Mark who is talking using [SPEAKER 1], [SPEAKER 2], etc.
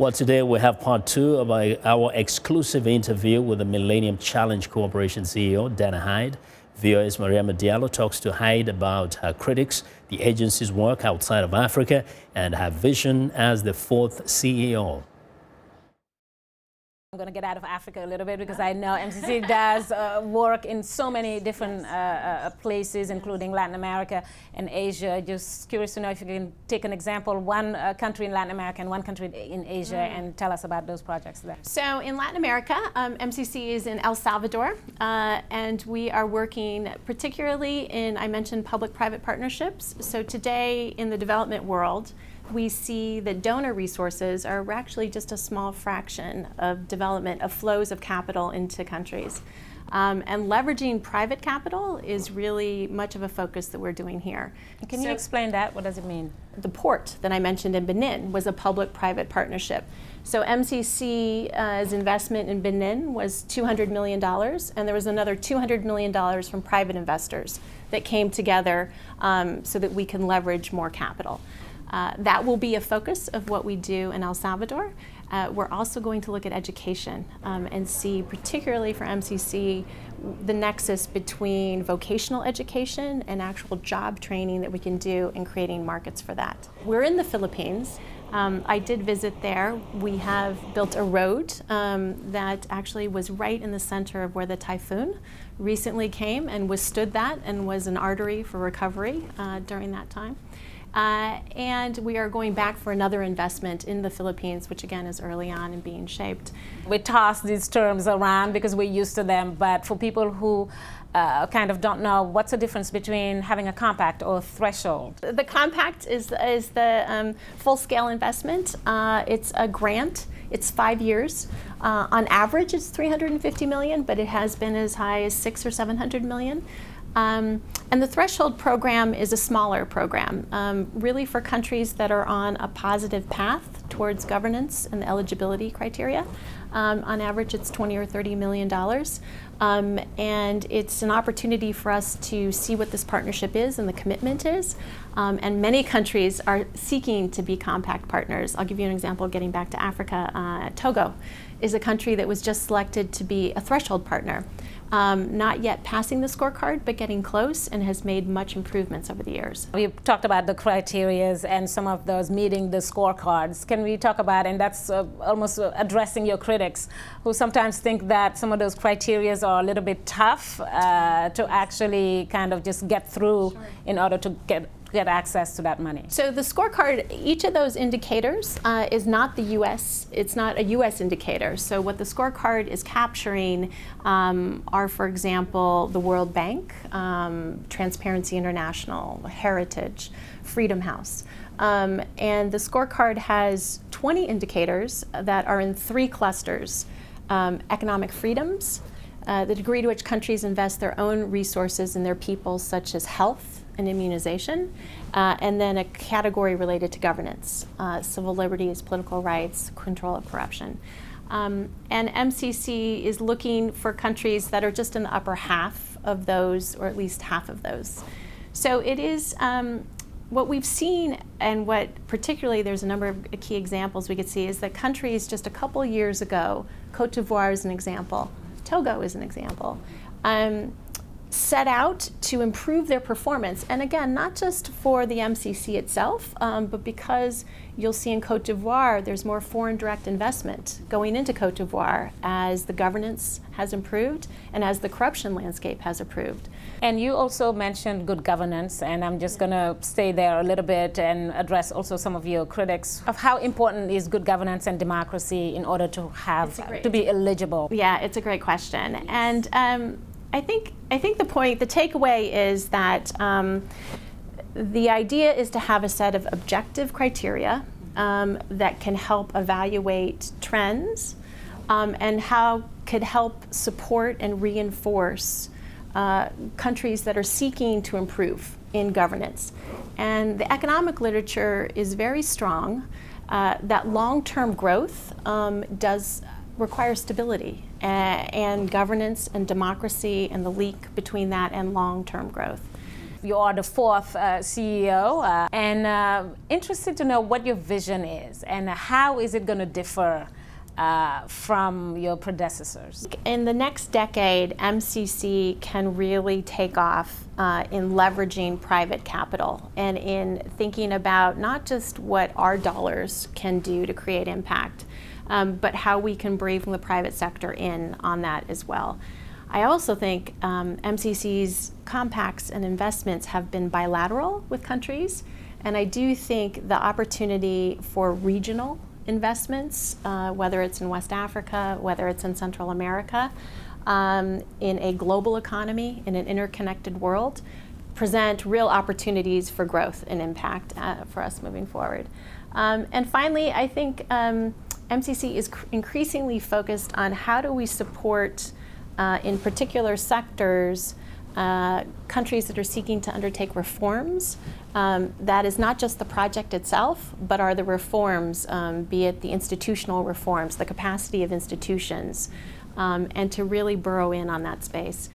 [SPEAKER 1] Well, today we have part two of our exclusive interview with the Millennium Challenge Corporation CEO, Dana Hyde. VOA's Mariama Diallo talks to Hyde about her critics, the agency's work outside of Africa, and her vision as the fourth CEO.
[SPEAKER 2] I'm going to get out of Africa a little bit because I know MCC does work in so many different places, including Latin America and Asia. Just curious to know if you can take an example, one country in Latin America and one country in Asia, and tell us about those projects there.
[SPEAKER 3] So in Latin America, MCC is in El Salvador, and we are working particularly in, I mentioned, public-private partnerships. So today in the development world, we see that donor resources are actually just a small fraction of development of flows of capital into countries. And leveraging private capital is really much of a focus that we're doing here.
[SPEAKER 2] Can you explain that? What does it mean?
[SPEAKER 3] The port that I mentioned in Benin was a public-private partnership. So MCC's investment in Benin was $200 million, and there was another $200 million from private investors that came together so that we can leverage more capital. That will be a focus of what we do in El Salvador. We're also going to look at education and see, particularly for MCC, the nexus between vocational education and actual job training that we can do in creating markets for that. We're in the Philippines. I did visit there. We have built a road that actually was right in the center of where the typhoon recently came and withstood that and was an artery for recovery during that time. And we are going back for another investment in the Philippines, which again is early on and being shaped.
[SPEAKER 2] We toss these terms around because we're used to them, but for people who kind of don't know, what's the difference between having a compact or a threshold?
[SPEAKER 3] The compact is the full-scale investment. It's a grant. It's 5 years. On average, it's $350 million, but it has been as high as $600 or $700 million. And the threshold program is a smaller program, really for countries that are on a positive path towards governance and eligibility criteria. On average, it's $20 or $30 million. And it's an opportunity for us to see what this partnership is and the commitment is. And many countries are seeking to be compact partners. I'll give you an example, getting back to Africa. Togo is a country that was just selected to be a threshold partner. Not yet passing the scorecard, but getting close, and has made much improvements over the years.
[SPEAKER 2] We talked about the criterias and some of those meeting the scorecards. Can we talk about, and that's almost addressing your critics, who sometimes think that some of those criterias are a little bit tough to actually kind of just get through in order to get access to that money.
[SPEAKER 3] So the scorecard, each of those indicators is not the U.S., it's not a U.S. indicator. So what the scorecard is capturing are, for example, the World Bank, Transparency International, Heritage, Freedom House. And the scorecard has 20 indicators that are in 3 clusters. Economic freedoms, the degree to which countries invest their own resources in their people, such as health and immunization, and then a category related to governance, civil liberties, political rights, control of corruption. And MCC is looking for countries that are just in the upper half of those, or at least half of those. So it is what we've seen, and what particularly there's a number of key examples we could see, is that countries just a couple years ago, Cote d'Ivoire is an example, Togo is an example, set out to improve their performance. And again, not just for the MCC itself, but because you'll see in Cote d'Ivoire, there's more foreign direct investment going into Cote d'Ivoire as the governance has improved and as the corruption landscape has improved.
[SPEAKER 2] And you also mentioned good governance, and I'm just going to stay there a little bit and address also some of your critics of how important is good governance and democracy in order to have to be eligible.
[SPEAKER 3] Yeah, it's a great question. And I think the takeaway is that the idea is to have a set of objective criteria that can help evaluate trends and how could help support and reinforce countries that are seeking to improve in governance. And the economic literature is very strong that long-term growth does require stability and governance and democracy and the link between that and long-term growth.
[SPEAKER 2] You are the fourth CEO, and interested to know what your vision is and how is it going to differ from your predecessors?
[SPEAKER 3] In the next decade, MCC can really take off in leveraging private capital and in thinking about not just what our dollars can do to create impact, but how we can bring the private sector in on that as well. I also think MCC's compacts and investments have been bilateral with countries, and I do think the opportunity for regional investments, whether it's in West Africa, whether it's in Central America, in a global economy, in an interconnected world, present real opportunities for growth and impact for us moving forward. And finally, I think MCC is increasingly focused on how do we support, in particular sectors, countries that are seeking to undertake reforms. That is not just the project itself, but are the reforms, be it the institutional reforms, the capacity of institutions, and to really burrow in on that space.